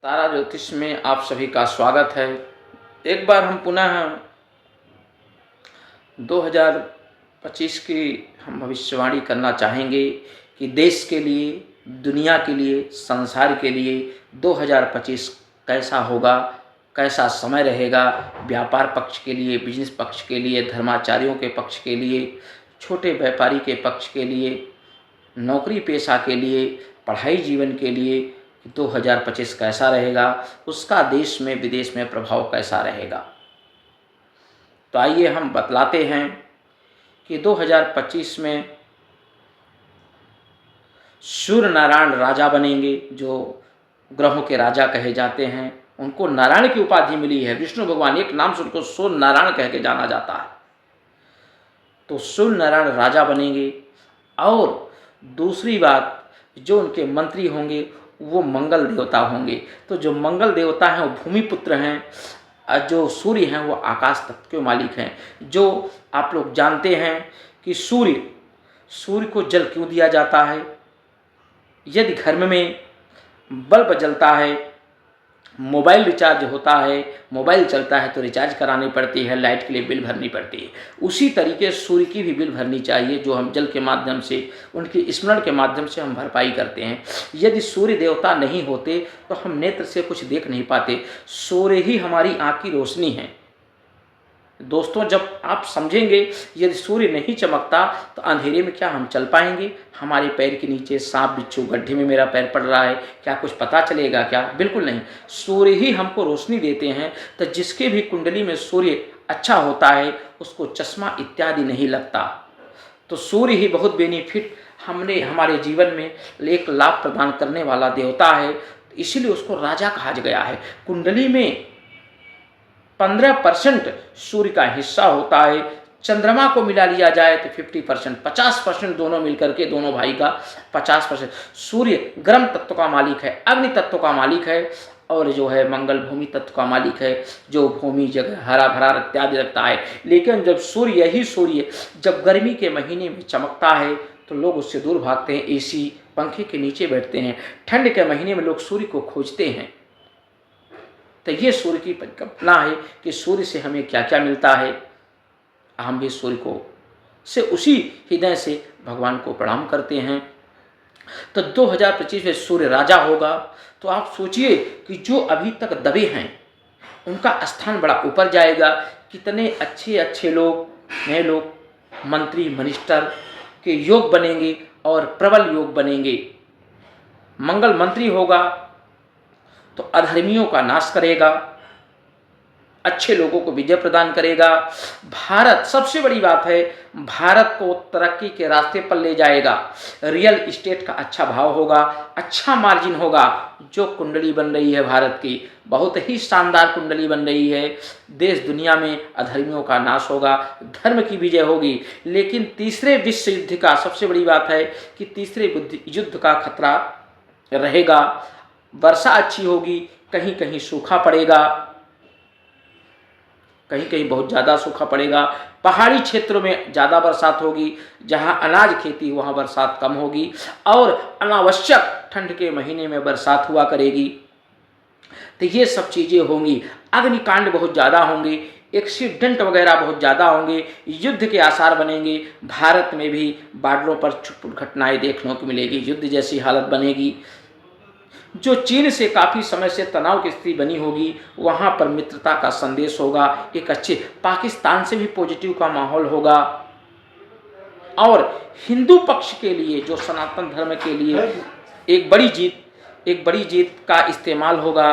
तारा ज्योतिष में आप सभी का स्वागत है। एक बार हम पुनः 2025 की हम भविष्यवाणी करना चाहेंगे कि देश के लिए, दुनिया के लिए, संसार के लिए 2025 कैसा होगा, कैसा समय रहेगा। व्यापार पक्ष के लिए, बिजनेस पक्ष के लिए, धर्माचार्यों के पक्ष के लिए, छोटे व्यापारी के पक्ष के लिए, नौकरी पेशा के लिए, पढ़ाई जीवन के लिए 2025 कैसा रहेगा, उसका देश में विदेश में प्रभाव कैसा रहेगा। तो आइए हम बतलाते हैं कि 2025 में सूर्य नारायण राजा बनेंगे। जो ग्रहों के राजा कहे जाते हैं उनको नारायण की उपाधि मिली है। विष्णु भगवान एक नाम से उनको सूर्य नारायण कह के जाना जाता है। तो सूर्य नारायण राजा बनेंगे। और दूसरी बात, जो उनके मंत्री होंगे वो मंगल देवता होंगे। तो जो मंगल देवता हैं वो भूमिपुत्र हैं, जो सूर्य हैं वो आकाश तत्व के मालिक हैं। जो आप लोग जानते हैं कि सूर्य को जल क्यों दिया जाता है। यदि घर में बल्ब जलता है, मोबाइल रिचार्ज होता है, मोबाइल चलता है तो रिचार्ज करानी पड़ती है, लाइट के लिए बिल भरनी पड़ती है। उसी तरीके सूर्य की भी बिल भरनी चाहिए, जो हम जल के माध्यम से, उनकी स्मरण के माध्यम से हम भरपाई करते हैं। यदि सूर्य देवता नहीं होते तो हम नेत्र से कुछ देख नहीं पाते। सूर्य ही हमारी आँख की रोशनी है। दोस्तों, जब आप समझेंगे यदि सूर्य नहीं चमकता तो अंधेरे में क्या हम चल पाएंगे। हमारे पैर के नीचे सांप बिच्छू, गड्ढे में मेरा पैर पड़ रहा है, क्या कुछ पता चलेगा क्या? बिल्कुल नहीं। सूर्य ही हमको रोशनी देते हैं। तो जिसके भी कुंडली में सूर्य अच्छा होता है उसको चश्मा इत्यादि नहीं लगता। तो सूर्य ही बहुत बेनिफिट हमारे जीवन में एक लाभ प्रदान करने वाला देवता है। इसीलिए उसको राजा कहा गया है। कुंडली में 15% सूर्य का हिस्सा होता है। चंद्रमा को मिला लिया जाए तो 50%, 50% दोनों मिलकर के, दोनों भाई का 50%। सूर्य गर्म तत्व का मालिक है, अग्नि तत्व का मालिक है। और जो है मंगल भूमि तत्व का मालिक है, जो भूमि जगह हरा भरा इत्यादि रखता है। लेकिन जब सूर्य जब गर्मी के महीने में चमकता है तो लोग उससे दूर भागते हैं, एसी पंखे के नीचे बैठते हैं। ठंड के महीने में लोग सूर्य को खोजते हैं। तो ये सूर्य की परिकल्पना है कि सूर्य से हमें क्या क्या मिलता है। हम भी सूर्य को से उसी हृदय से भगवान को प्रणाम करते हैं। तो 2025 में सूर्य राजा होगा। तो आप सोचिए कि जो अभी तक दबे हैं उनका स्थान बड़ा ऊपर जाएगा। कितने अच्छे अच्छे लोग, नए लोग, मंत्री मिनिस्टर के योग बनेंगे और प्रबल योग बनेंगे। मंगल मंत्री होगा तो अधर्मियों का नाश करेगा, अच्छे लोगों को विजय प्रदान करेगा। भारत, सबसे बड़ी बात है, भारत को तरक्की के रास्ते पर ले जाएगा। रियल इस्टेट का अच्छा भाव होगा, अच्छा मार्जिन होगा। जो कुंडली बन रही है भारत की, बहुत ही शानदार कुंडली बन रही है। देश दुनिया में अधर्मियों का नाश होगा, धर्म की विजय होगी। लेकिन तीसरे विश्व युद्ध का, सबसे बड़ी बात है कि तीसरे युद्ध का खतरा रहेगा। वर्षा अच्छी होगी, कहीं कहीं सूखा पड़ेगा, कहीं कहीं बहुत ज़्यादा सूखा पड़ेगा। पहाड़ी क्षेत्रों में ज़्यादा बरसात होगी, जहां अनाज खेती वहां बरसात कम होगी। और अनावश्यक ठंड के महीने में बरसात हुआ करेगी। तो ये सब चीज़ें होंगी। अग्निकांड बहुत ज़्यादा होंगे, एक्सीडेंट वगैरह बहुत ज़्यादा होंगे, युद्ध के आसार बनेंगे। भारत में भी बॉर्डरों पर छुटपुट घटनाएँ देखने को मिलेगी, युद्ध जैसी हालत बनेगी। जो चीन से काफ़ी समय से तनाव की स्थिति बनी होगी, वहाँ पर मित्रता का संदेश होगा। एक अच्छे पाकिस्तान से भी पॉजिटिव का माहौल होगा। और हिंदू पक्ष के लिए, जो सनातन धर्म के लिए एक बड़ी जीत का इस्तेमाल होगा।